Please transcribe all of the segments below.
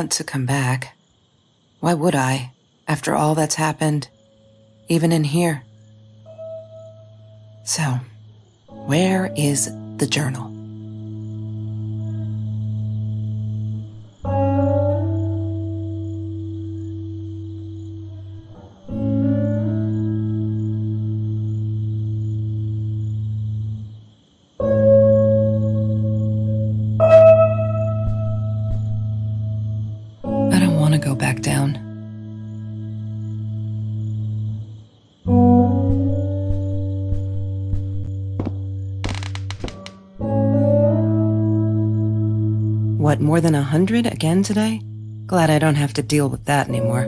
want to come back. Why would I, after all that's happened, even in here? So, where is the journal? I don't want to go back down. What, more than 100 again today? Glad I don't have to deal with that anymore.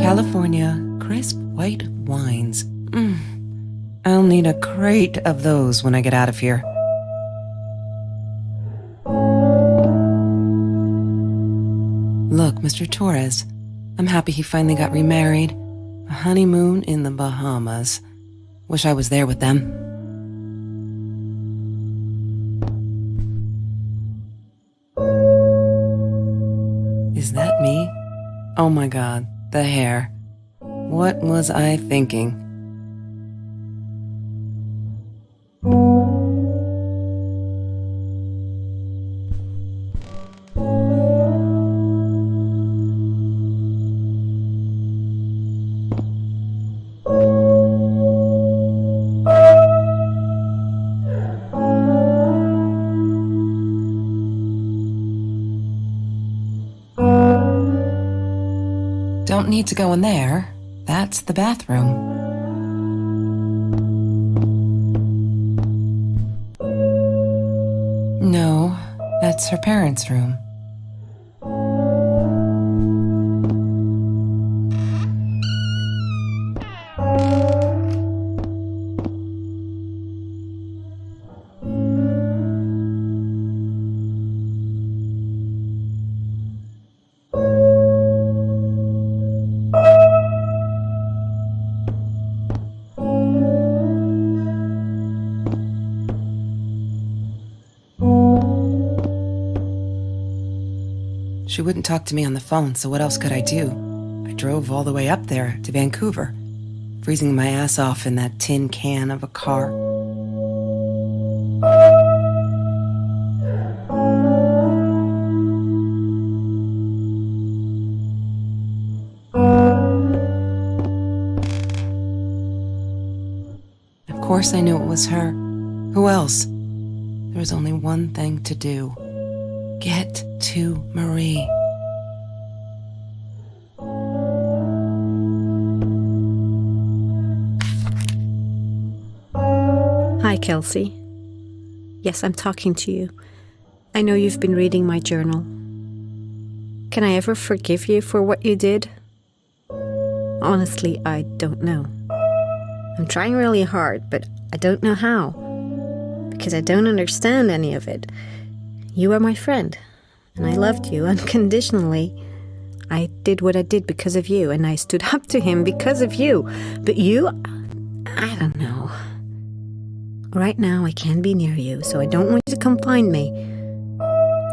California crisp white wines. I'll need a crate of those when I get out of here. Look, Mr. Torres, I'm happy he finally got remarried. A honeymoon in the Bahamas. Wish I was there with them. Is that me? Oh my God, the hair. What was I thinking? Don't need to go in there. That's the bathroom. No, that's her parents' room. She wouldn't talk to me on the phone, so what else could I do? I drove all the way up there to Vancouver, freezing my ass off in that tin can of a car. Of course I knew it was her. Who else? There was only one thing to do. Get to Marie. Hi, Kelsey. Yes, I'm talking to you. I know you've been reading my journal. Can I ever forgive you for what you did? Honestly, I don't know. I'm trying really hard, but I don't know how. Because I don't understand any of it. You are my friend, and I loved you unconditionally. I did what I did because of you, and I stood up to him because of you. But you, I don't know. Right now, I can't be near you, so I don't want you to come find me.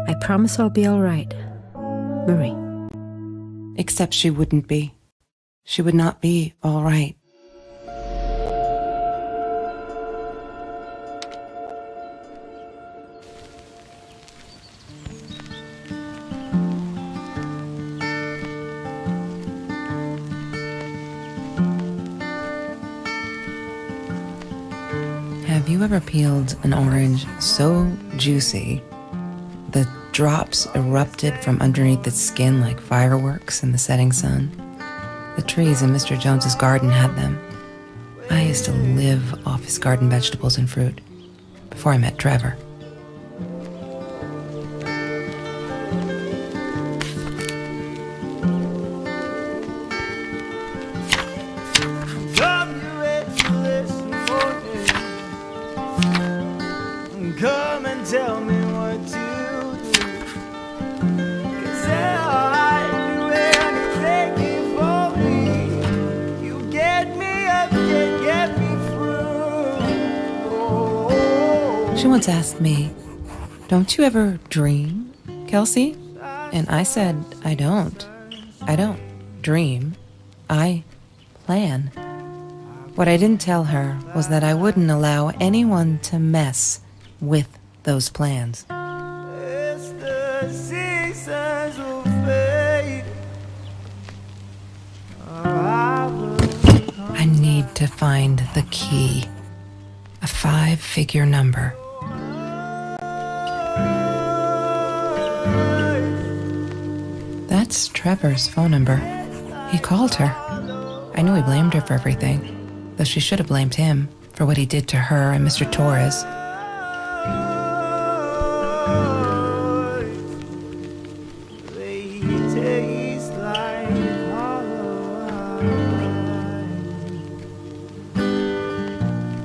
I promise I'll be all right. Marie. Except she wouldn't be. She would not be all right. Have you ever peeled an orange so juicy the drops erupted from underneath its skin like fireworks in the setting sun? The trees in Mr. Jones's garden had them. I used to live off his garden vegetables and fruit before I met Trevor. Come and tell me what to do, 'cause I She once asked me, "Don't you ever dream, Kelsey?" And I said, I don't. I don't dream. I plan. What I didn't tell her was that I wouldn't allow anyone to mess with those plans. It's the seasons of fate. I need to find the key. A 5-figure number. That's Trevor's phone number. He called her. I knew he blamed her for everything, though she should have blamed him for what he did to her and Mr. Torres. They taste like hollow.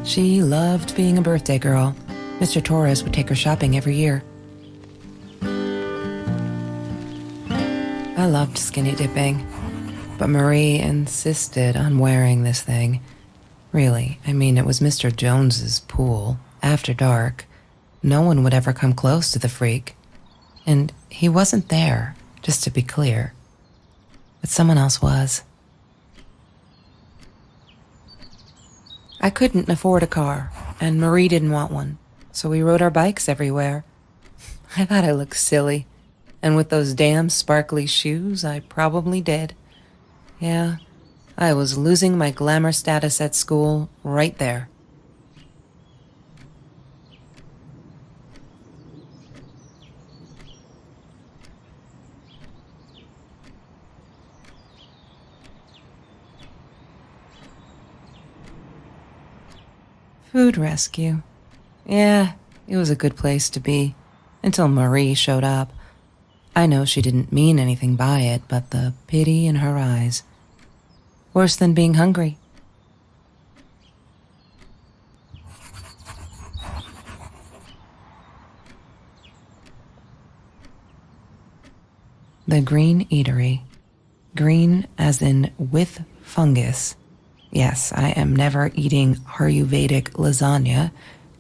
She loved being a birthday girl. Mr. Torres would take her shopping every year. I loved skinny dipping, but Marie insisted on wearing this thing. Really, I mean, it was Mr. Jones's pool, after dark. No one would ever come close to the freak. And he wasn't there, just to be clear. But someone else was. I couldn't afford a car, and Marie didn't want one, so we rode our bikes everywhere. I thought I looked silly. And with those damn sparkly shoes, I probably did. Yeah, I was losing my glamour status at school right there. Food rescue. Yeah, it was a good place to be, until Marie showed up. I know she didn't mean anything by it, but the pity in her eyes. Worse than being hungry. The Green Eatery. Green as in with fungus. Yes, I am never eating Ayurvedic lasagna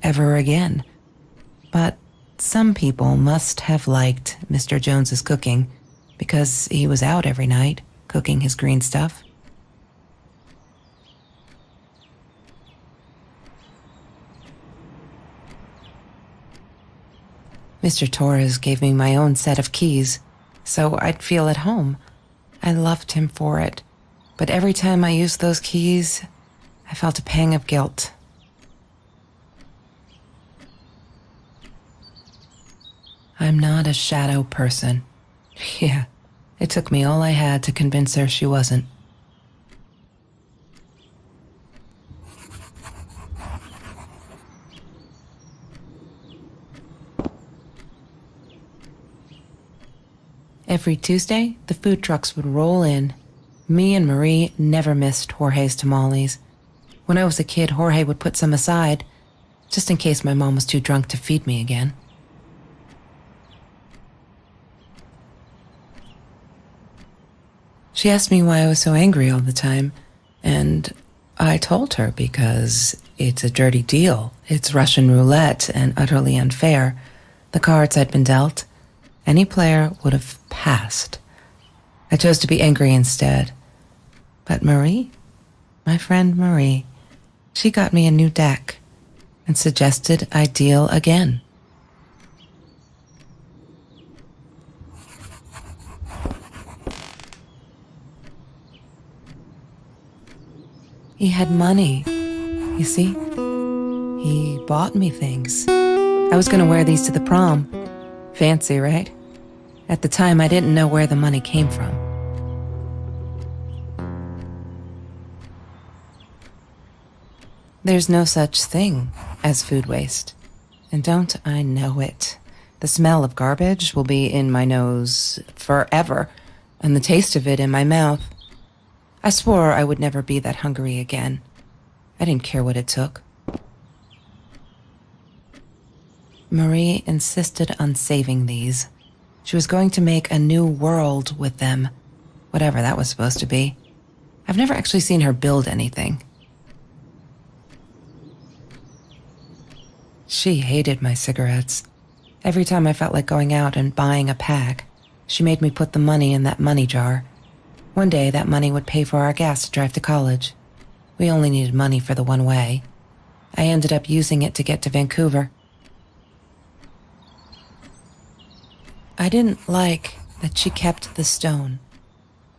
ever again. But some people must have liked Mr. Jones's cooking because he was out every night cooking his green stuff. Mr. Torres gave me my own set of keys, so I'd feel at home. I loved him for it, but every time I used those keys, I felt a pang of guilt. I'm not a shadow person. Yeah, it took me all I had to convince her she wasn't. Every Tuesday, the food trucks would roll in. Me and Marie never missed Jorge's tamales. When I was a kid, Jorge would put some aside, just in case my mom was too drunk to feed me again. She asked me why I was so angry all the time, and I told her because it's a dirty deal. It's Russian roulette and utterly unfair. The cards I'd been dealt, any player would have passed. I chose to be angry instead. But Marie, my friend Marie, she got me a new deck and suggested I deal again. He had money, you see? He bought me things. I was going to wear these to the prom. Fancy, right? At the time, I didn't know where the money came from. There's no such thing as food waste. And don't I know it? The smell of garbage will be in my nose forever, and the taste of it in my mouth. I swore I would never be that hungry again. I didn't care what it took. Marie insisted on saving these. She was going to make a new world with them, whatever that was supposed to be. I've never actually seen her build anything. She hated my cigarettes. Every time I felt like going out and buying a pack, she made me put the money in that money jar. One day, that money would pay for our gas to drive to college. We only needed money for the one way. I ended up using it to get to Vancouver. I didn't like that she kept the stone.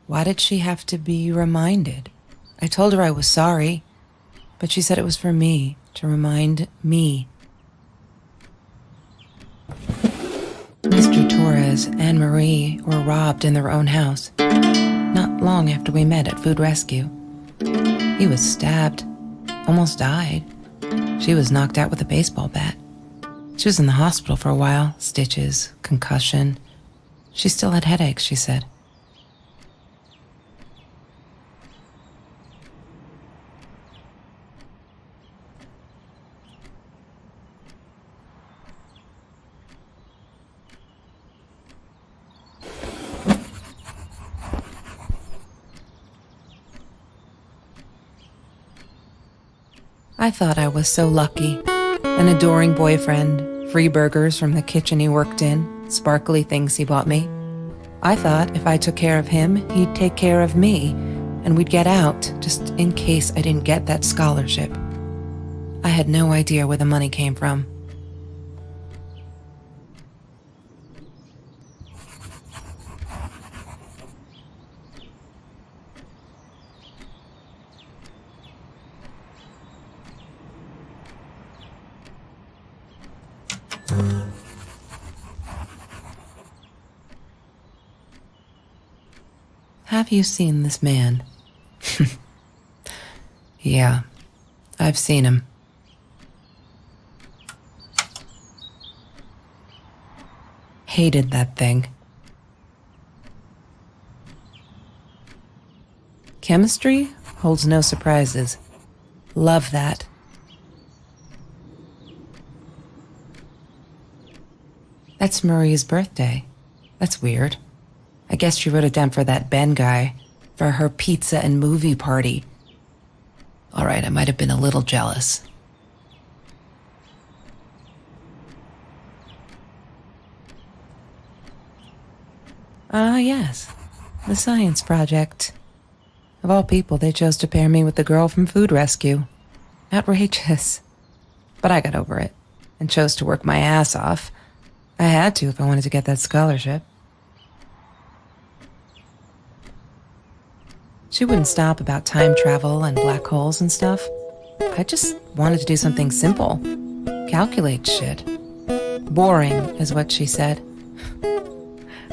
Why did she have to be reminded? I told her I was sorry, but she said it was for me, to remind me. Mr. Torres and Marie were robbed in their own house, not long after we met at Food Rescue. He was stabbed, almost died. She was knocked out with a baseball bat. She was in the hospital for a while, stitches, concussion. She still had headaches, she said. I thought I was so lucky. An adoring boyfriend, free burgers from the kitchen he worked in, sparkly things he bought me. I thought if I took care of him, he'd take care of me, and we'd get out, just in case I didn't get that scholarship. I had no idea where the money came from. Have you seen this man? Yeah, I've seen him. Hated that thing. Chemistry holds no surprises. Love that. That's Marie's birthday. That's weird. I guess she wrote it down for that Ben guy, for her pizza and movie party. All right, I might have been a little jealous. Yes. The science project. Of all people, they chose to pair me with the girl from Food Rescue. Outrageous. But I got over it and chose to work my ass off. I had to if I wanted to get that scholarship. She wouldn't stop about time travel and black holes and stuff. I just wanted to do something simple. Calculate shit. Boring is what she said.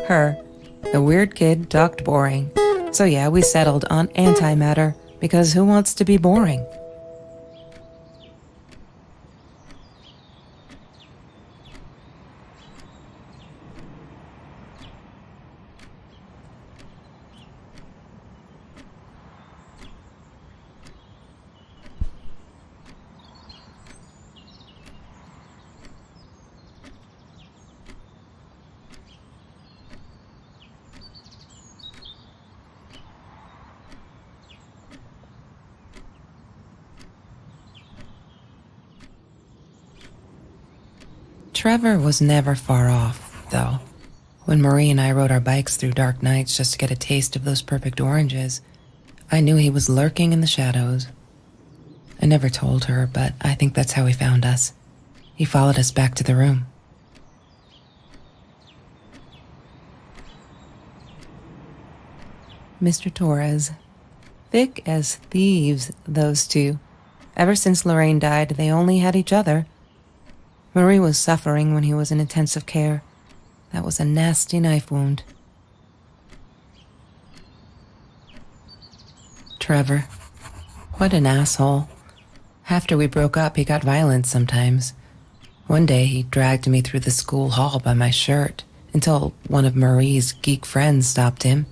Her, the weird kid, talked boring. So yeah, we settled on antimatter, because who wants to be boring? Trevor was never far off, though. When Marie and I rode our bikes through dark nights just to get a taste of those perfect oranges, I knew he was lurking in the shadows. I never told her, but I think that's how he found us. He followed us back to the room. Mr. Torres. Thick as thieves, those two. Ever since Lorraine died, they only had each other. Marie was suffering when he was in intensive care. That was a nasty knife wound. Trevor. What an asshole. After we broke up, he got violent sometimes. One day, he dragged me through the school hall by my shirt until one of Marie's geek friends stopped him.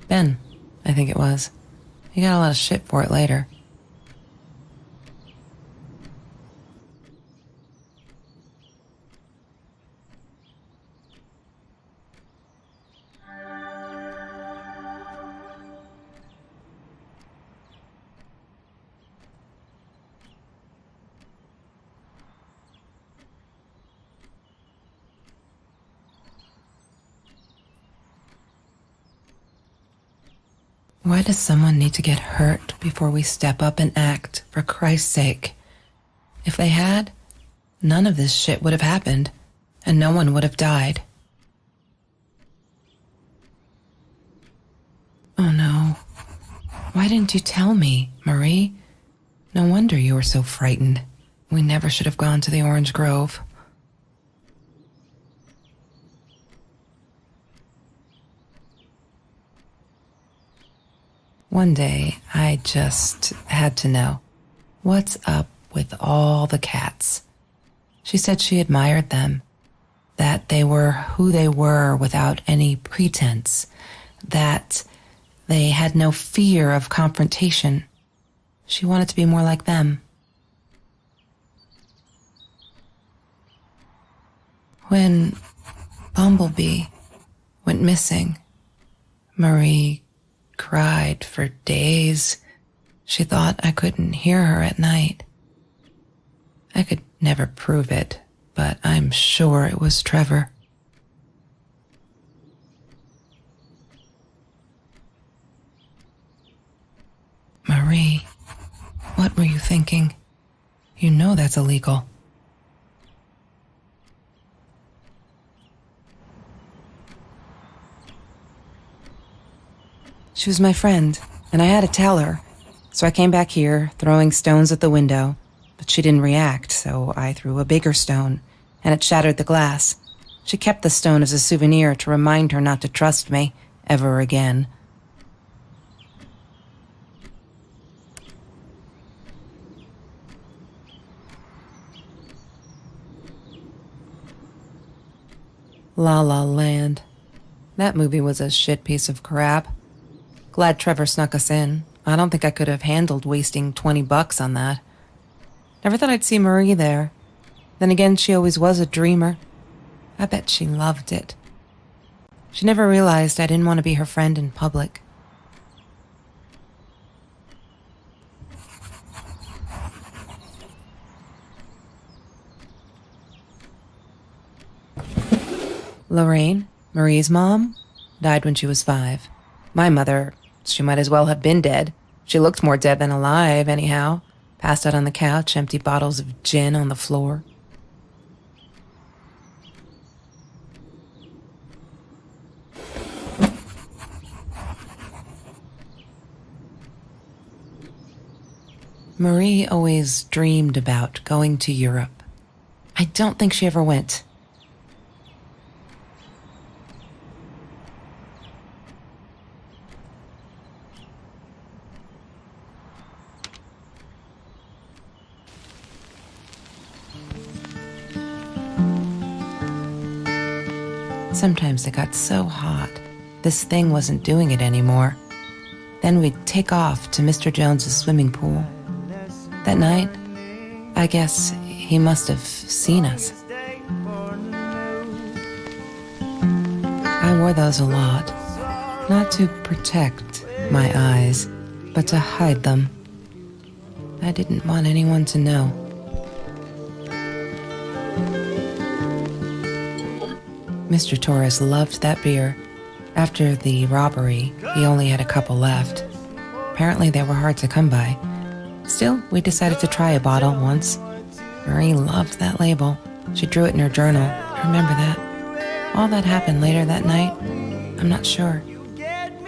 Ben, I think it was. He got a lot of shit for it later. Why does someone need to get hurt before we step up and act, for Christ's sake? If they had, none of this shit would have happened, and no one would have died. Oh no. Why didn't you tell me, Marie? No wonder you were so frightened. We never should have gone to the orange grove. One day, I just had to know. What's up with all the cats? She said she admired them, that they were who they were without any pretense, that they had no fear of confrontation. She wanted to be more like them. When Bumblebee went missing, Marie cried for days. She thought I couldn't hear her at night. I could never prove it, but I'm sure it was Trevor. Marie, what were you thinking? You know that's illegal. She was my friend, and I had to tell her. So I came back here, throwing stones at the window, but she didn't react, so I threw a bigger stone, and it shattered the glass. She kept the stone as a souvenir to remind her not to trust me ever again. La La Land. That movie was a shit piece of crap. Glad Trevor snuck us in. I don't think I could have handled wasting $20 on that. Never thought I'd see Marie there. Then again, she always was a dreamer. I bet she loved it. She never realized I didn't want to be her friend in public. Lorraine, Marie's mom, died when she was 5. My mother, she might as well have been dead. She looked more dead than alive, anyhow. Passed out on the couch, empty bottles of gin on the floor. Marie always dreamed about going to Europe. I don't think she ever went. Sometimes it got so hot, this thing wasn't doing it anymore. Then we'd take off to Mr. Jones's swimming pool. That night, I guess he must have seen us. I wore those a lot, not to protect my eyes, but to hide them. I didn't want anyone to know. Mr. Torres loved that beer. After the robbery, he only had a couple left. Apparently they were hard to come by. Still, we decided to try a bottle once. Marie loved that label. She drew it in her journal. I remember that. All that happened later that night, I'm not sure.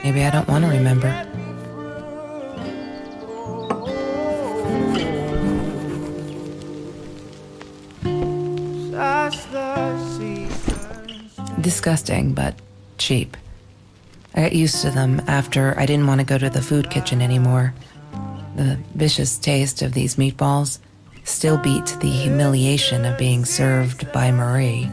Maybe I don't want to remember. Disgusting, but cheap. I got used to them after I didn't want to go to the food kitchen anymore. The vicious taste of these meatballs still beat the humiliation of being served by Marie.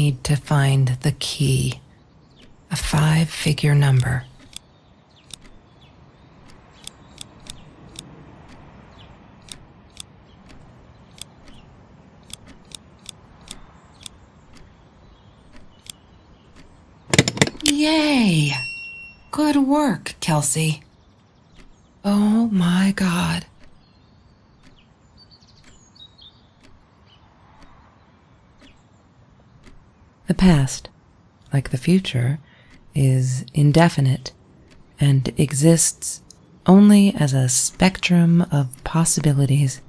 need to find the key. A 5-figure number. Yay! Good work, Kelsey. Oh my God. The past, like the future, is indefinite and exists only as a spectrum of possibilities.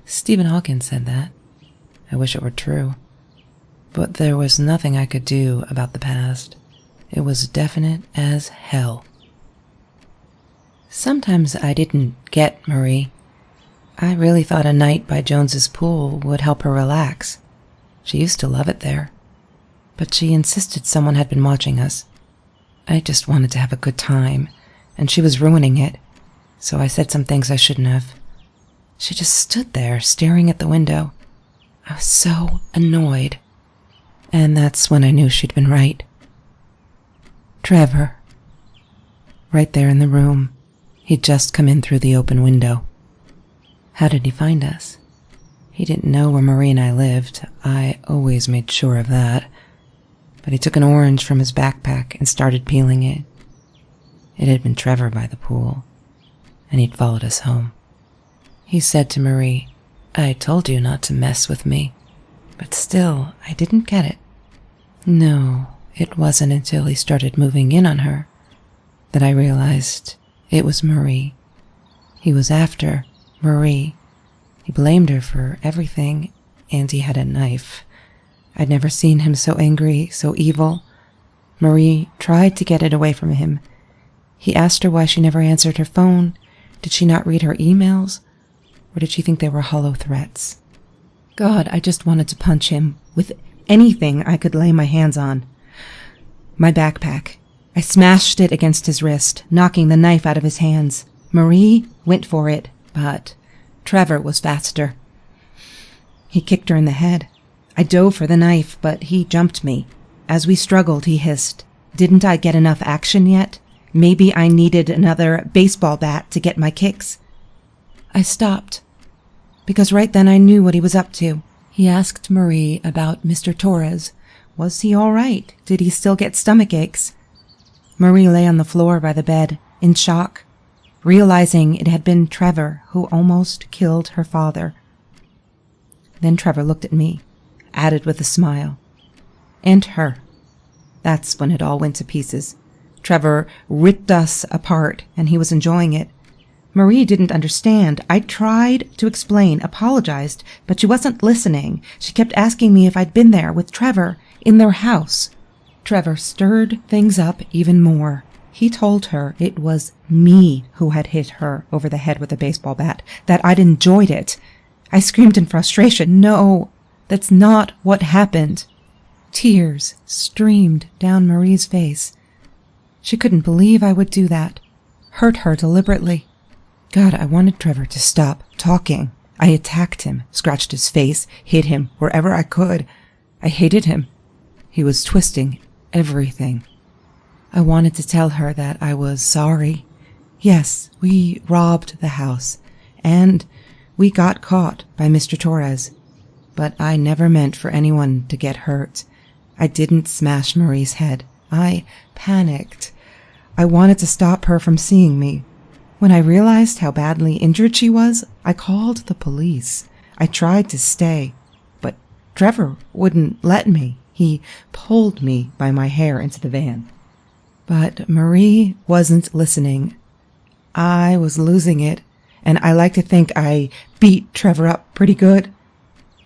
Stephen Hawking said that. I wish it were true. But there was nothing I could do about the past. It was definite as hell. Sometimes I didn't get Marie. I really thought a night by Jones's pool would help her relax. She used to love it there. But she insisted someone had been watching us. I just wanted to have a good time, and she was ruining it, so I said some things I shouldn't have. She just stood there, staring at the window. I was so annoyed. And that's when I knew she'd been right. Trevor. Right there in the room. He'd just come in through the open window. How did he find us? He didn't know where Marie and I lived. I always made sure of that. But he took an orange from his backpack and started peeling it. It had been Trevor by the pool, and he'd followed us home. He said to Marie, "I told you not to mess with me." But still, I didn't get it. No, it wasn't until he started moving in on her that I realized it was Marie. He was after Marie. He blamed her for everything, and he had a knife. I'd never seen him so angry, so evil. Marie tried to get it away from him. He asked her why she never answered her phone. Did she not read her emails? Or did she think they were hollow threats? God, I just wanted to punch him with anything I could lay my hands on. My backpack. I smashed it against his wrist, knocking the knife out of his hands. Marie went for it, but Trevor was faster. He kicked her in the head. I dove for the knife, but he jumped me. As we struggled, he hissed, "Didn't I get enough action yet? Maybe I needed another baseball bat to get my kicks." I stopped, because right then I knew what he was up to. He asked Marie about Mr. Torres. Was he all right? Did he still get stomach aches? Marie lay on the floor by the bed, in shock, realizing it had been Trevor who almost killed her father. Then Trevor looked at me, added with a smile. And her. That's when it all went to pieces. Trevor ripped us apart, and he was enjoying it. Marie didn't understand. I tried to explain, apologized, but she wasn't listening. She kept asking me if I'd been there with Trevor in their house. Trevor stirred things up even more. He told her it was me who had hit her over the head with a baseball bat, that I'd enjoyed it. I screamed in frustration, "No, that's not what happened." Tears streamed down Marie's face. She couldn't believe I would do that, hurt her deliberately. God, I wanted Trevor to stop talking. I attacked him, scratched his face, hit him wherever I could. I hated him. He was twisting everything. I wanted to tell her that I was sorry. Yes, we robbed the house, and we got caught by Mr. Torres. But I never meant for anyone to get hurt. I didn't smash Marie's head. I panicked. I wanted to stop her from seeing me. When I realized how badly injured she was, I called the police. I tried to stay, but Trevor wouldn't let me. He pulled me by my hair into the van. But Marie wasn't listening. I was losing it, and I like to think I beat Trevor up pretty good.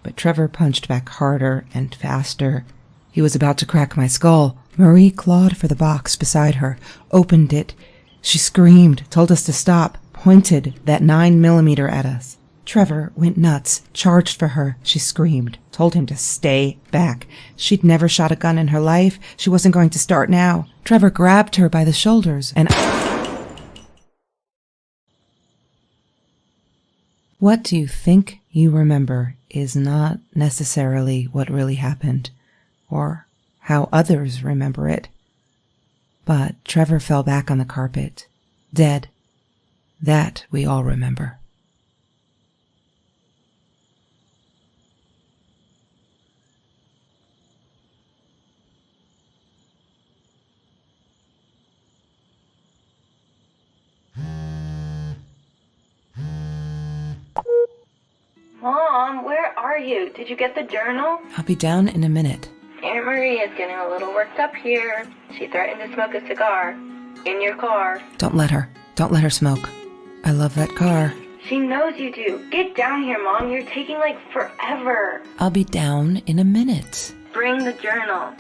But Trevor punched back harder and faster. He was about to crack my skull. Marie clawed for the box beside her, opened it. She screamed, told us to stop, pointed that 9mm at us. Trevor went nuts, charged for her. She screamed, told him to stay back. She'd never shot a gun in her life. She wasn't going to start now. Trevor grabbed her by the shoulders and... What do you think you remember is not necessarily what really happened. or how others remember it. But Trevor fell back on the carpet, dead. That we all remember. Mom, where are you? Did you get the journal? I'll be down in a minute. Aunt Marie is getting a little worked up here. She threatened to smoke a cigar. In your car. Don't let her. Don't let her smoke. I love that car. She knows you do. Get down here, Mom. You're taking like forever. I'll be down in a minute. Bring the journal.